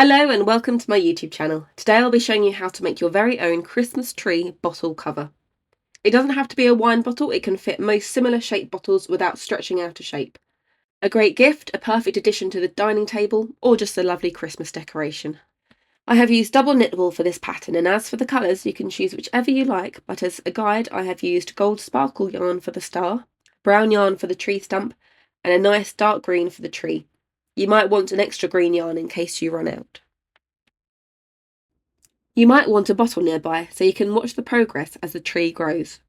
Hello and welcome to my YouTube channel. Today I'll be showing you how to make your very own Christmas tree bottle cover. It doesn't have to be a wine bottle, it can fit most similar shaped bottles without stretching out of shape. A great gift, a perfect addition to the dining table, or just a lovely Christmas decoration. I have used double knit wool for this pattern, and as for the colours you can choose whichever you like, but as a guide I have used gold sparkle yarn for the star, brown yarn for the tree stump, and a nice dark green for the tree. You might want an extra green yarn in case you run out. You might want a bottle nearby so you can watch the progress as the tree grows.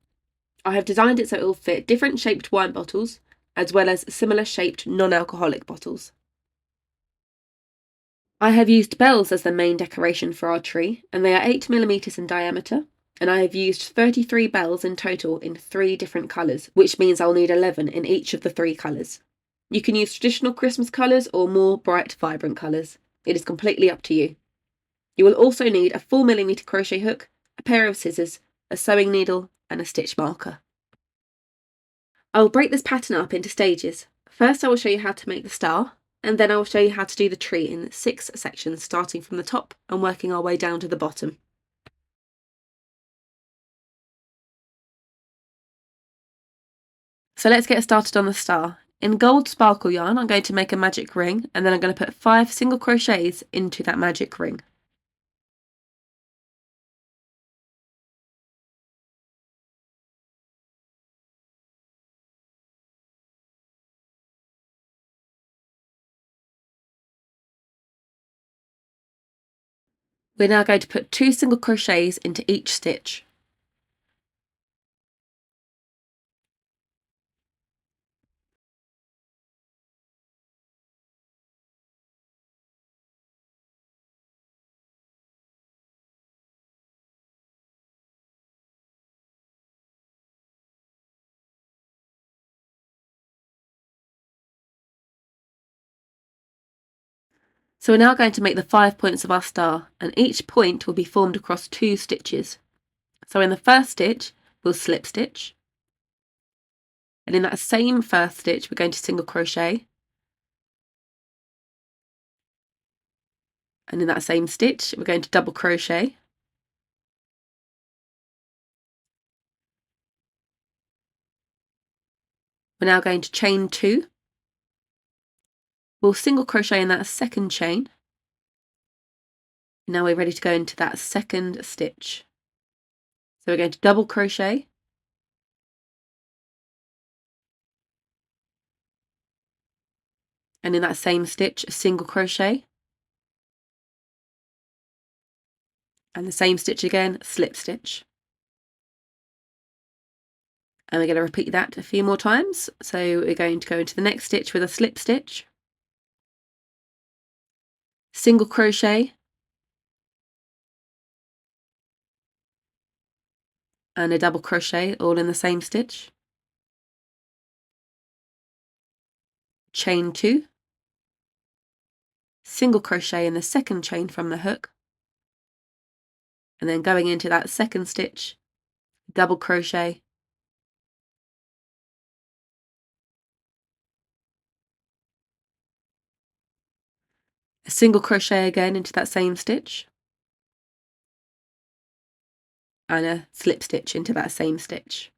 I have designed it so it will fit different shaped wine bottles as well as similar shaped non-alcoholic bottles. I have used bells as the main decoration for our tree, and they are 8mm in diameter, and I have used 33 bells in total in 3 different colours, which means I'll need 11 in each of the 3 colours. You can use traditional Christmas colours or more bright, vibrant colours. It is completely up to you. You will also need a 4mm crochet hook, a pair of scissors, a sewing needle, and a stitch marker. I will break this pattern up into stages. First I will show you how to make the star, and then I will show you how to do the tree in 6 sections, starting from the top and working our way down to the bottom. So let's get started on the star. In gold sparkle yarn I'm going to make a magic ring, and then I'm going to put 5 single crochets into that magic ring. We're now going to put 2 single crochets into each stitch. So we're now going to make the 5 points of our star, and each point will be formed across 2 stitches. So in the first stitch we'll slip stitch, and in that same first stitch we're going to single crochet, and in that same stitch we're going to double crochet, we're now going to chain 2, we'll single crochet in that second chain. Now we're ready to go into that second stitch. So we're going to double crochet, and in that same stitch a single crochet, and the same stitch again, slip stitch. And we're going to repeat that a few more times. So we're going to go into the next stitch with a slip stitch, single crochet, and a double crochet all in the same stitch, chain 2, single crochet in the second chain from the hook, and then going into that second stitch, double crochet, a single crochet again into that same stitch, and a slip stitch into that same stitch.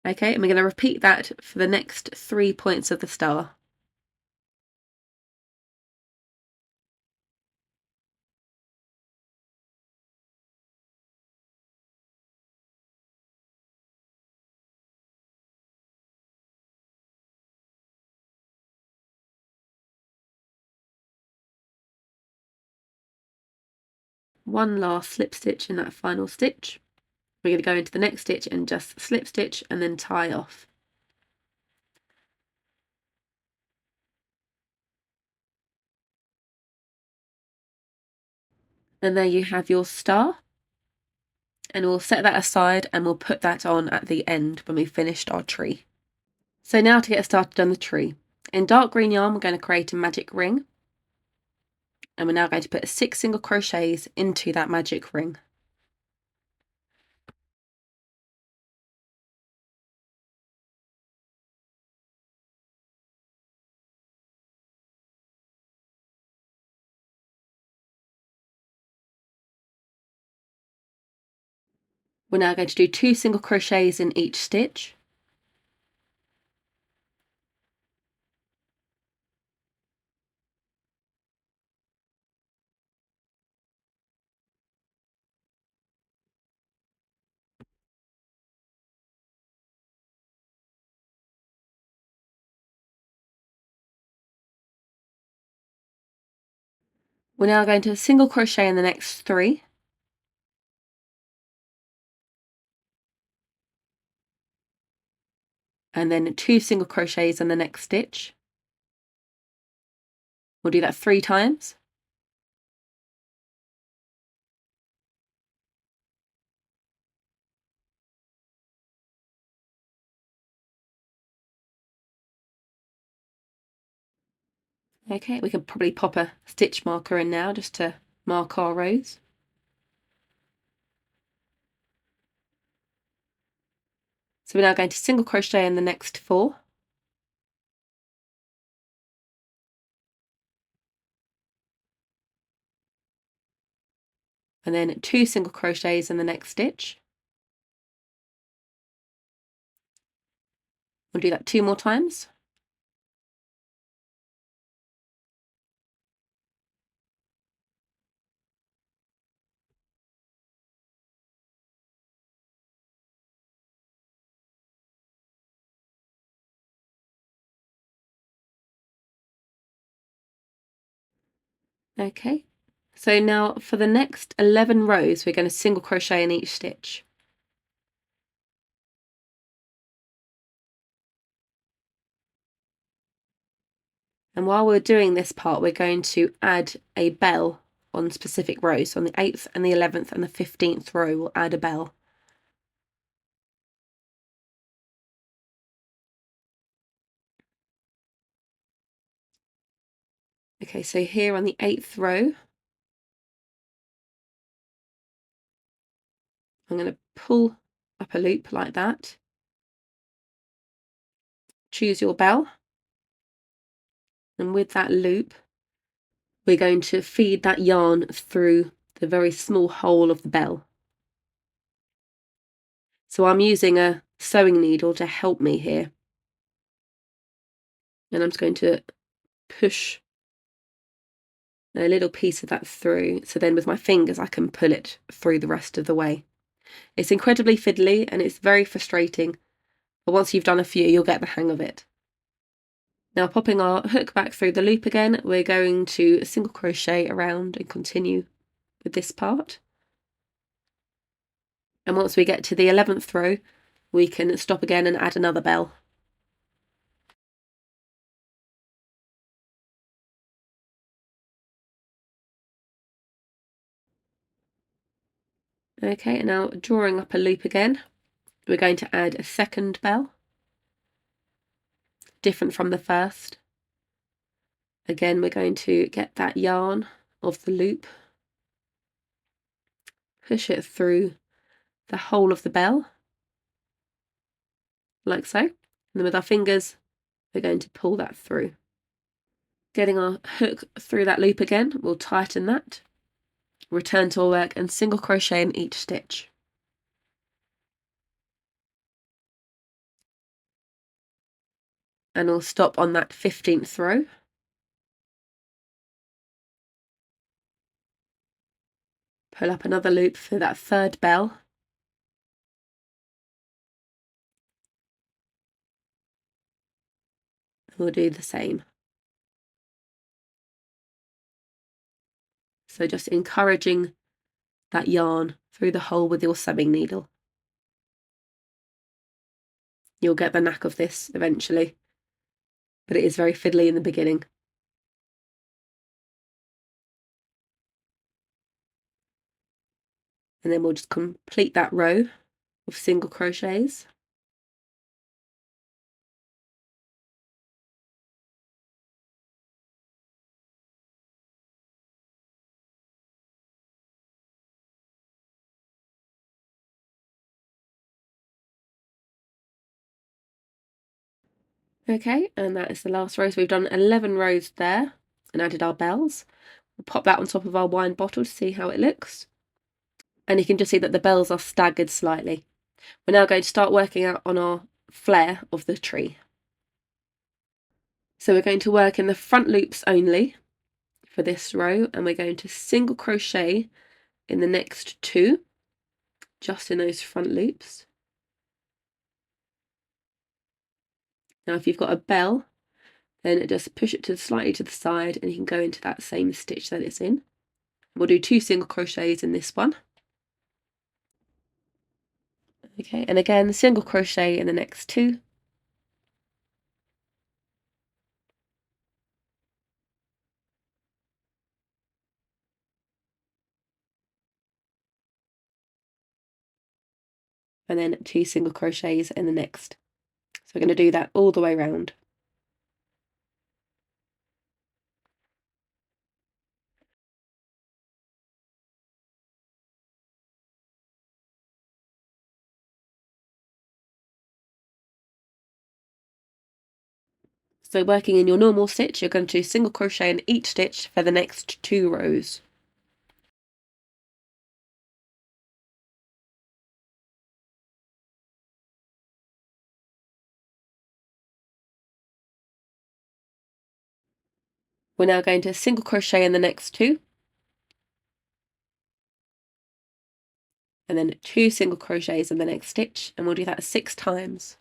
Okay, and we're going to repeat that for the next 3 points of the star. One last slip stitch in that final stitch. We're going to go into the next stitch and just slip stitch and then tie off. And there you have your star, and we'll set that aside and we'll put that on at the end when we've finished our tree. So now to get started on the tree. In dark green yarn we're going to create a magic ring, and we're now going to put 6 single crochets into that magic ring. We're now going to do 2 single crochets in each stitch. We're now going to single crochet in the next 3. And then 2 single crochets in the next stitch. We'll do that 3 times. Okay, we can probably pop a stitch marker in now just to mark our rows. So we're now going to single crochet in the next 4. And then 2 single crochets in the next stitch. We'll do that 2 more times. Okay, so now for the next 11 rows, we're going to single crochet in each stitch. And while we're doing this part, we're going to add a bell on specific rows. So on the 8th and the 11th and the 15th row, we'll add a bell. Okay, so here on the 8th row, I'm going to pull up a loop like that. Choose your bell. And with that loop, we're going to feed that yarn through the very small hole of the bell. So I'm using a sewing needle to help me here. And I'm just going to push a little piece of that through, so then with my fingers I can pull it through the rest of the way. It's incredibly fiddly and it's very frustrating, but once you've done a few, you'll get the hang of it. Now, popping our hook back through the loop again, we're going to single crochet around and continue with this part. And once we get to the 11th row, we can stop again and add another bell. Okay, now drawing up a loop again, we're going to add a second bell, different from the first. Again, we're going to get that yarn of the loop, push it through the whole of the bell, like so. And then with our fingers, we're going to pull that through. Getting our hook through that loop again, we'll tighten that, return to our work and single crochet in each stitch. And we'll stop on that 15th row. Pull up another loop for that third bell. And we'll do the same. So just encouraging that yarn through the hole with your sewing needle. You'll get the knack of this eventually, but it is very fiddly in the beginning. And then we'll just complete that row of single crochets. Okay, and that is the last row. So we've done 11 rows there and added our bells. We'll pop that on top of our wine bottle to see how it looks. And you can just see that the bells are staggered slightly. We're now going to start working out on our flare of the tree. So we're going to work in the front loops only for this row, and we're going to single crochet in the next 2, just in those front loops. Now if you've got a bell, then just push it slightly to the side and you can go into that same stitch that it's in. We'll do 2 single crochets in this one. Okay, and again single crochet in the next 2. And then 2 single crochets in the next. So we're going to do that all the way around. So working in your normal stitch, you're going to do single crochet in each stitch for the next 2 rows. We're now going to single crochet in the next 2, and then 2 single crochets in the next stitch, and we'll do that 6 times.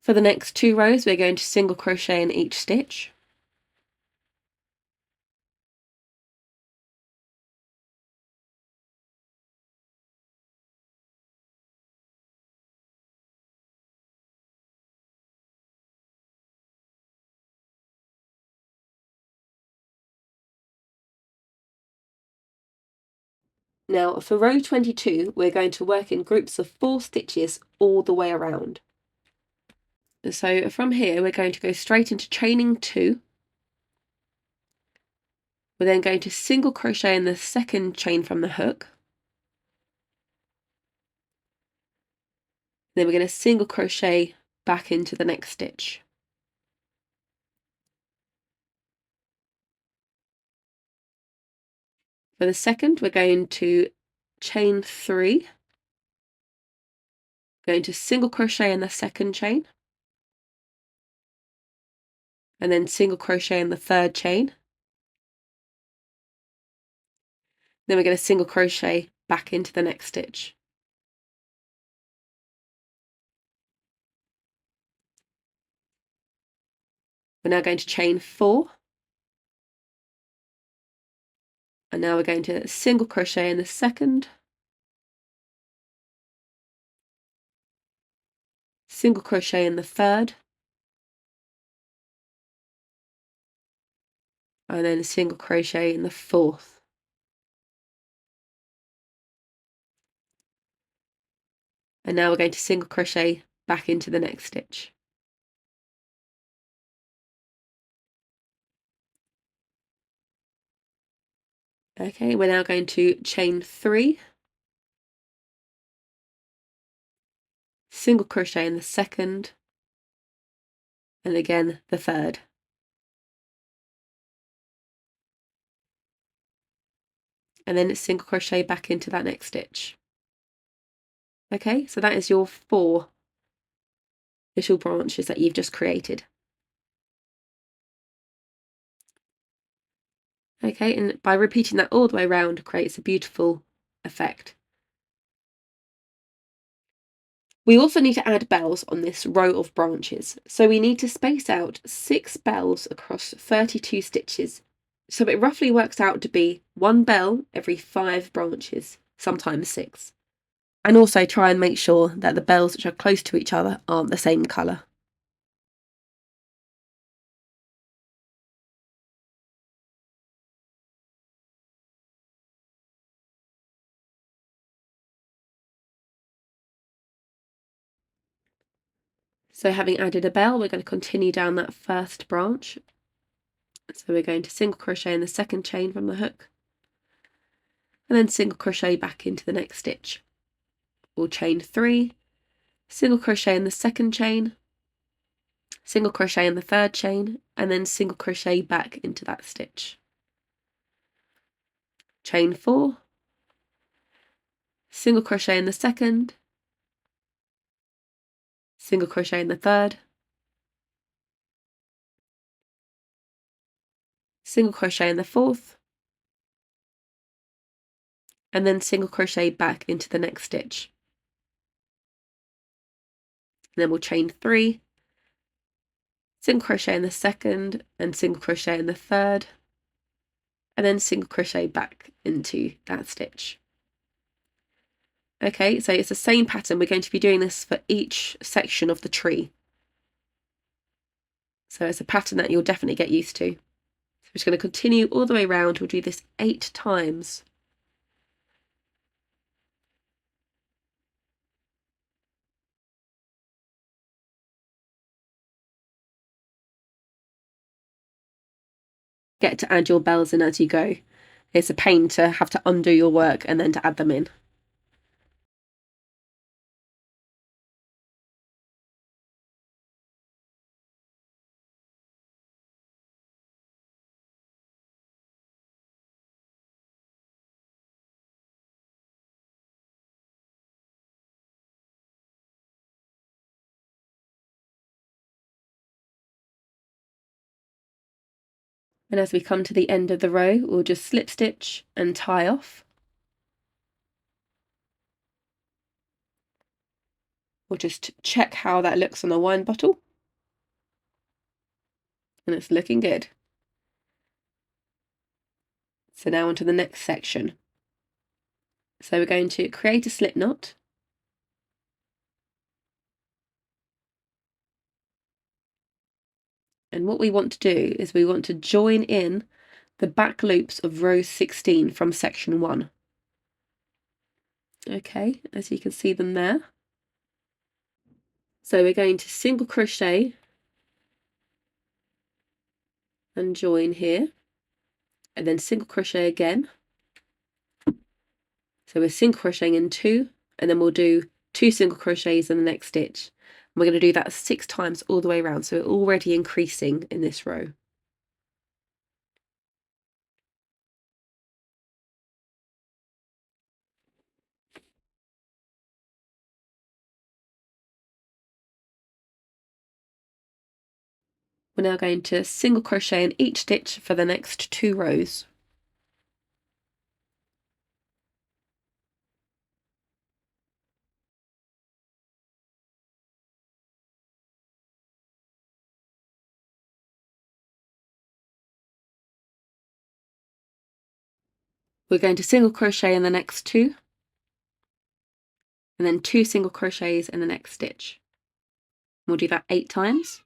For the next 2 rows, we're going to single crochet in each stitch. Now for row 22, we're going to work in groups of 4 stitches all the way around. So from here, we're going to go straight into chaining 2. We're then going to single crochet in the second chain from the hook. Then we're going to single crochet back into the next stitch. For the second, we're going to chain 3, going to single crochet in the second chain, and then single crochet in the third chain. Then we're going to single crochet back into the next stitch. We're now going to chain 4, and now we're going to single crochet in the second, single crochet in the third, and then single crochet in the fourth. And now we're going to single crochet back into the next stitch. Okay, we're now going to chain 3, single crochet in the second, and again the third. And then single crochet back into that next stitch. Okay, so that is your 4 little branches that you've just created. Okay, and by repeating that all the way around creates a beautiful effect. We also need to add bells on this row of branches, so we need to space out 6 bells across 32 stitches. So it roughly works out to be 1 bell every 5 branches, sometimes 6. And also try and make sure that the bells which are close to each other aren't the same colour. So having added a bell, we're going to continue down that first branch. So we're going to single crochet in the second chain from the hook, and then single crochet back into the next stitch. we'll chain 3, single crochet in the second chain, single crochet in the third chain, and then single crochet back into that stitch. Chain 4, single crochet in the second, single crochet in the third, single crochet in the fourth, and then single crochet back into the next stitch. And then we'll chain 3, single crochet in the second and single crochet in the third, and then single crochet back into that stitch. Okay, so it's the same pattern. We're going to be doing this for each section of the tree. So it's a pattern that you'll definitely get used to. So we're just going to continue all the way around. We'll do this 8 times. Get to add your bells in as you go. It's a pain to have to undo your work and then to add them in. And as we come to the end of the row, we'll just slip stitch and tie off. We'll just check how that looks on a wine bottle. And it's looking good. So now onto the next section. So we're going to create a slip knot. And what we want to do is we want to join in the back loops of row 16 from section 1. Okay, as you can see them there. So we're going to single crochet and join here, and then single crochet again. So we're single crocheting in 2, and then we'll do 2 single crochets in the next stitch. And we're going to do that 6 times all the way around, so we're already increasing in this row. We're now going to single crochet in each stitch for the next 2 rows. We're going to single crochet in the next 2, and then 2 single crochets in the next stitch. We'll do that 8 times.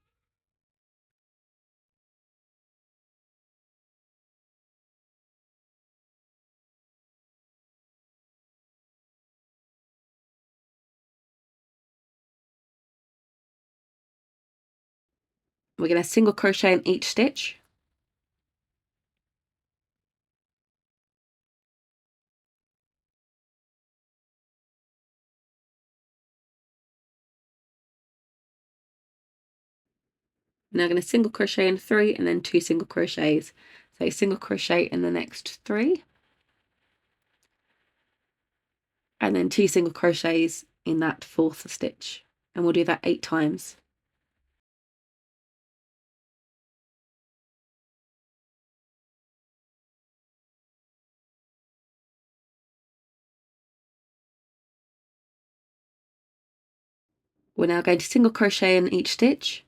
We're going to single crochet in each stitch. We're now going to single crochet in 3 and then 2 single crochets. So single crochet in the next 3, and then 2 single crochets in that 4th stitch. And we'll do that 8 times. We're now going to single crochet in each stitch.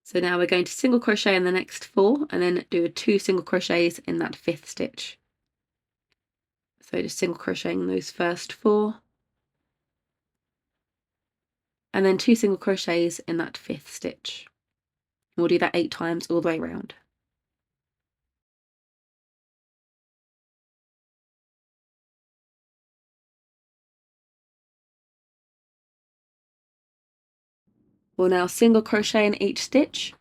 So now we're going to single crochet in the next 4 and then do 2 single crochets in that 5th stitch. So just single crocheting those first 4, and then 2 single crochets in that 5th stitch. We'll do that 8 times all the way around. We'll now single crochet in each stitch,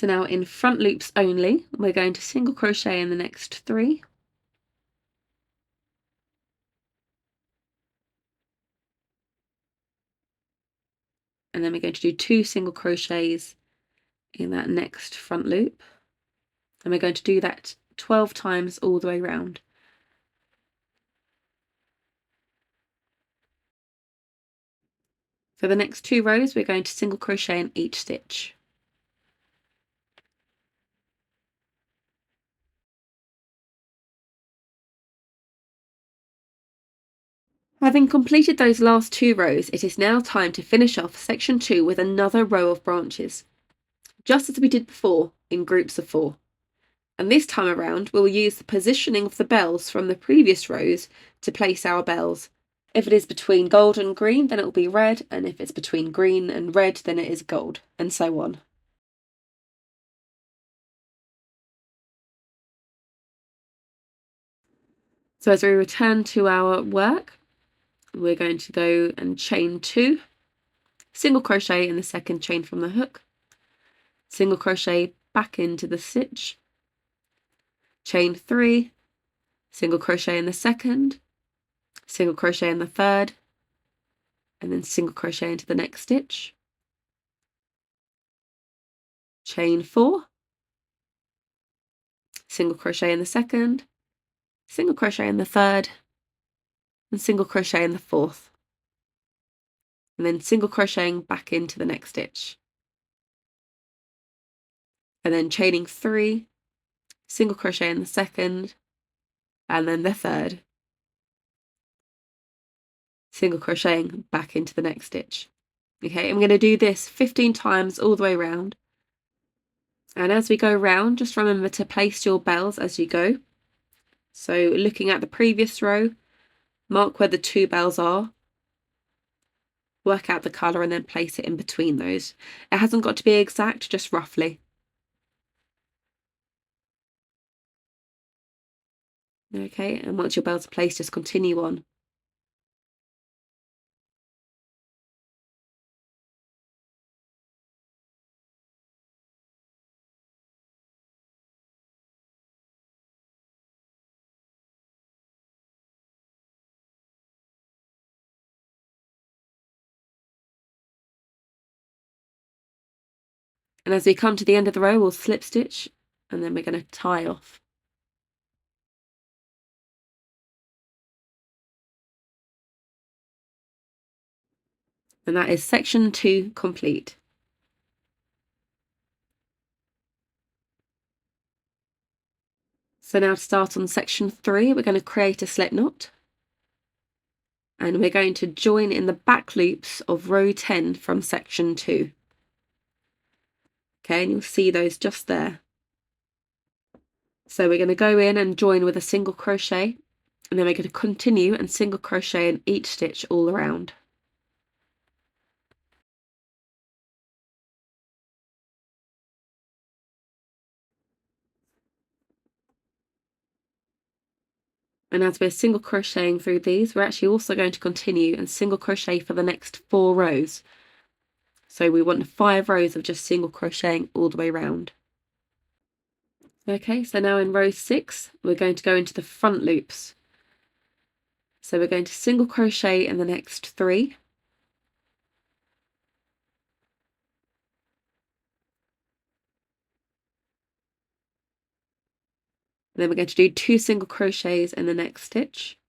So now in front loops only, we're going to single crochet in the next 3. And then we're going to do 2 single crochets in that next front loop. And we're going to do that 12 times all the way around. For the next 2 rows, we're going to single crochet in each stitch. Having completed those last 2 rows, it is now time to finish off section 2 with another row of branches, just as we did before in groups of 4. And this time around, we'll use the positioning of the bells from the previous rows to place our bells. If it is between gold and green, then it will be red, and if it's between green and red, then it is gold, and so on. So as we return to our work, we're going to go and chain 2, single crochet in the second chain from the hook, single crochet back into the stitch, chain 3, single crochet in the second, single crochet in the third, and then single crochet into the next stitch, chain 4, single crochet in the second, single crochet in the third, and single crochet in the fourth, and then single crocheting back into the next stitch, and then chaining 3, single crochet in the second, and then the third, single crocheting back into the next stitch. Okay, I'm going to do this 15 times all the way around. And as we go around, just remember to place your bells as you go. So looking at the previous row, mark where the 2 bells are, work out the colour and then place it in between those. It hasn't got to be exact, just roughly. Okay, and once your bells are placed, just continue on. And as we come to the end of the row, we'll slip stitch, and then we're going to tie off. And that is section 2 complete. So now to start on section 3, we're going to create a slip knot. And we're going to join in the back loops of row 10 from section 2. Okay, and you'll see those just there. So we're going to go in and join with a single crochet, and then we're going to continue and single crochet in each stitch all around. And as we're single crocheting through these, we're actually also going to continue and single crochet for the next 4 rows. So we want 5 rows of just single crocheting all the way around. Okay, so now in row 6, we're going to go into the front loops. So we're going to single crochet in the next 3. And then we're going to do 2 single crochets in the next stitch,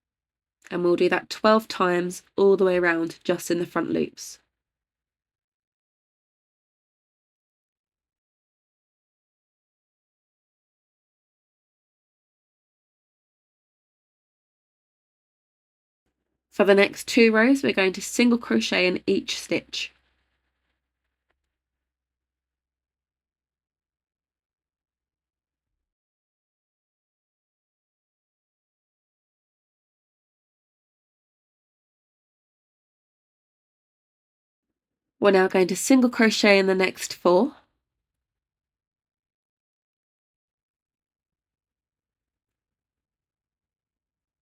and we'll do that 12 times all the way around just in the front loops. For the next 2 rows, we're going to single crochet in each stitch. We're now going to single crochet in the next 4.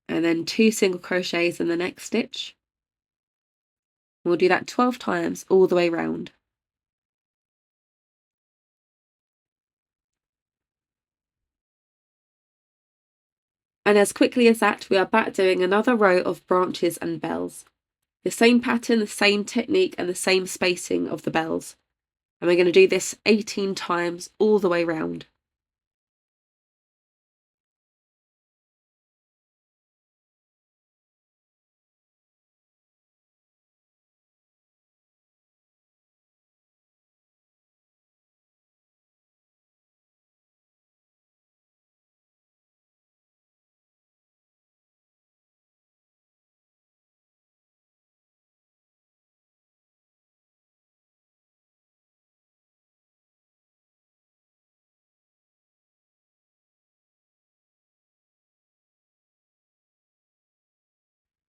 And then 2 single crochets in the next stitch. We'll do that 12 times all the way round. And as quickly as that, we are back doing another row of branches and bells. The same pattern, the same technique, and the same spacing of the bells. And we're going to do this 18 times all the way round.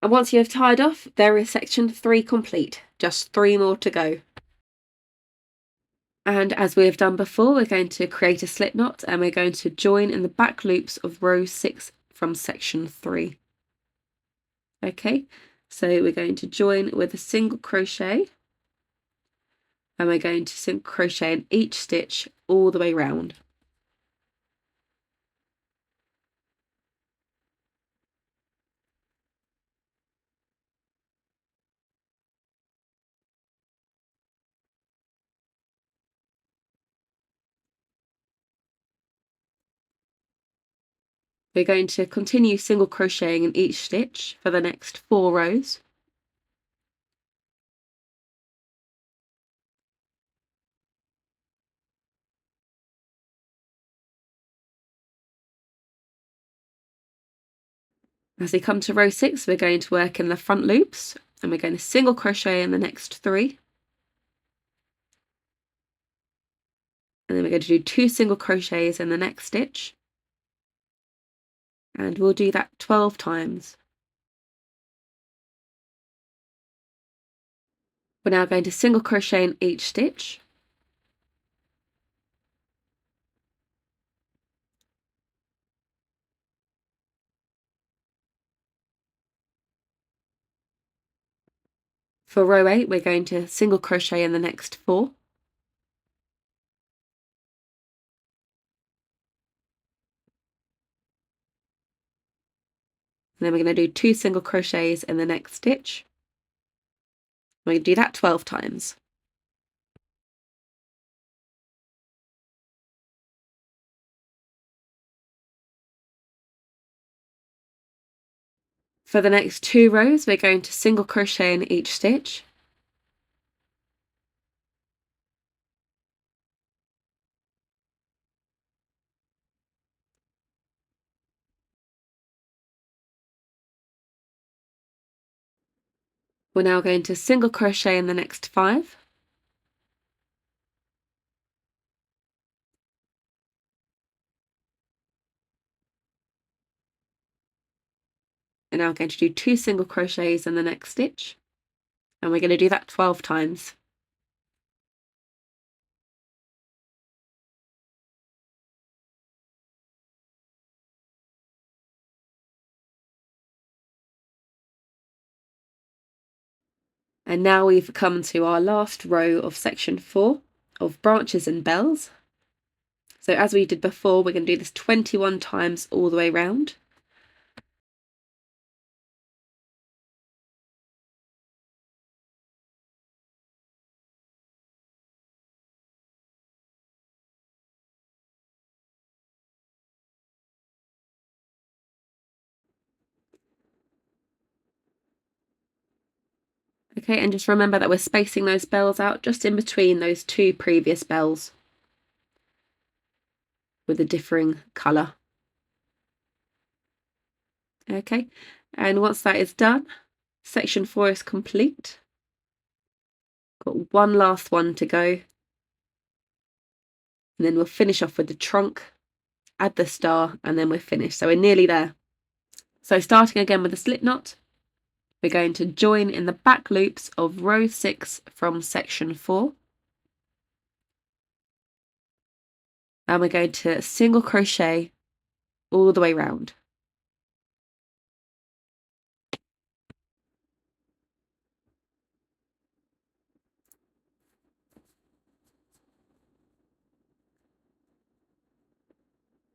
And once you have tied off, there is section 3 complete. Just 3 more to go. And as we have done before, we're going to create a slip knot and we're going to join in the back loops of row 6 from section 3. Okay, so we're going to join with a single crochet and we're going to single crochet in each stitch all the way round. We're going to continue single crocheting in each stitch for the next 4 rows. As we come to row 6, we're going to work in the front loops and we're going to single crochet in the next 3. And then we're going to do 2 single crochets in the next stitch. And we'll do that 12 times. We're now going to single crochet in each stitch. For row 8, we're going to single crochet in the next 4. And then we're going to do 2 single crochets in the next stitch. We're going to do that 12 times. For the next 2 rows, we're going to single crochet in each stitch. We're now going to single crochet in the next 5. And now I'm going to do 2 single crochets in the next stitch. And we're going to do that 12 times. And now we've come to our last row of section 4 of branches and bells. So as we did before, we're going to do this 21 times all the way round. Okay, and just remember that we're spacing those bells out just in between those 2 previous bells with a differing colour. Okay, and once that is done, section 4 is complete. Got one last one to go. And then we'll finish off with the trunk, add the star, and then we're finished. So we're nearly there. So starting again with the slip knot, we're going to join in the back loops of row 6 from section 4. And we're going to single crochet all the way round.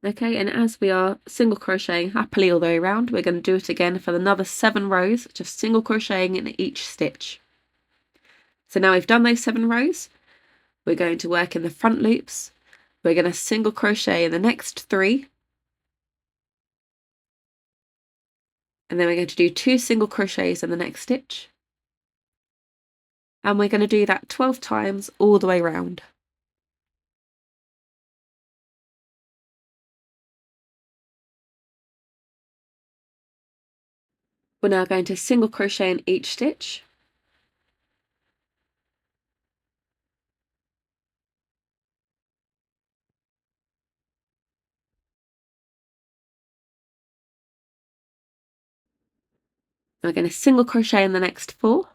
Okay, and as we are single crocheting happily all the way around, we're going to do it again for another 7 rows, just single crocheting in each stitch. So now we've done those 7 rows, we're going to work in the front loops. We're going to single crochet in the next 3, and then we're going to do 2 single crochets in the next stitch, and we're going to do that 12 times all the way around. We're now going to single crochet in each stitch, we're going to single crochet in the next 4,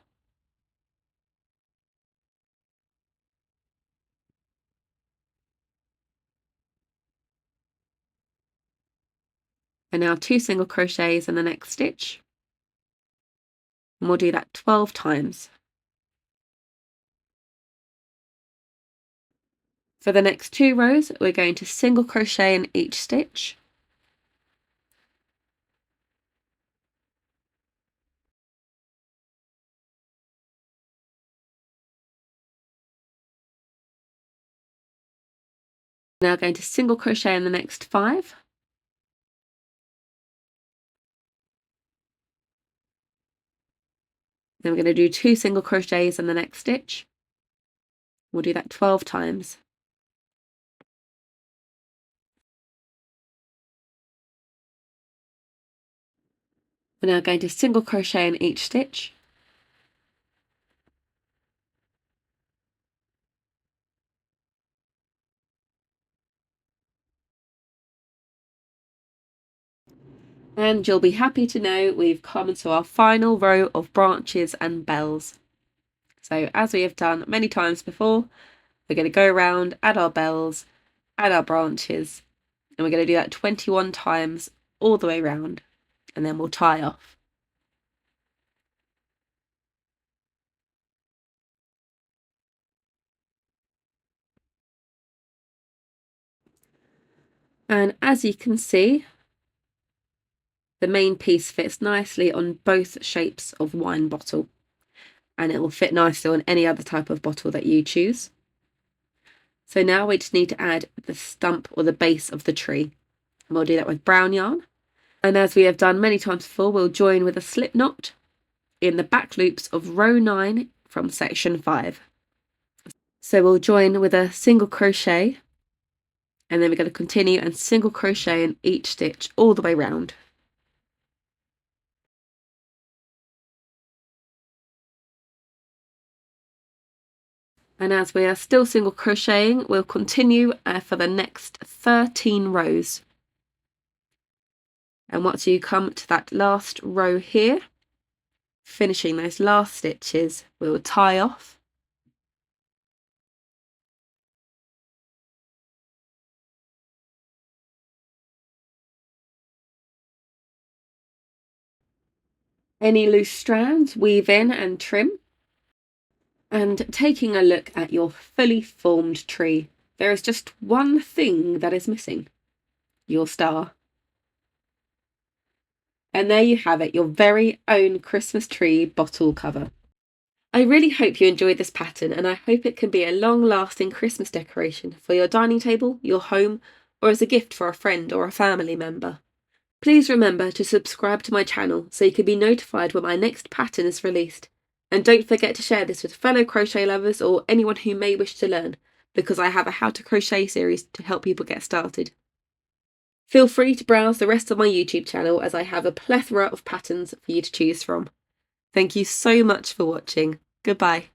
and now 2 single crochets in the next stitch, and we'll do that 12 times. For the next 2 rows, we're going to single crochet in each stitch, now going to single crochet in the next 5, then we're going to do 2 single crochets in the next stitch. We'll do that 12 times. We're now going to single crochet in each stitch, and you'll be happy to know we've come to our final row of branches and bells. So as we have done many times before, we're going to go around, add our bells, add our branches, and we're going to do that 21 times all the way around, and then we'll tie off. And as you can see, the main piece fits nicely on both shapes of wine bottle, and it will fit nicely on any other type of bottle that you choose. So now we just need to add the stump or the base of the tree, and we'll do that with brown yarn. And as we have done many times before, we'll join with a slip knot in the back loops of row 9 from section 5. So we'll join with a single crochet, and then we're going to continue and single crochet in each stitch all the way round. And as we are still single crocheting, we'll continue for the next 13 rows. And once you come to that last row here, finishing those last stitches, we'll tie off. Any loose strands, weave in and trim. And taking a look at your fully formed tree, there is just one thing that is missing: your star. And there you have it, your very own Christmas tree bottle cover. I really hope you enjoyed this pattern, and I hope it can be a long-lasting Christmas decoration for your dining table, your home, or as a gift for a friend or a family member. Please remember to subscribe to my channel so you can be notified when my next pattern is released. And don't forget to share this with fellow crochet lovers or anyone who may wish to learn, because I have a how to crochet series to help people get started. Feel free to browse the rest of my YouTube channel, as I have a plethora of patterns for you to choose from. Thank you so much for watching. Goodbye.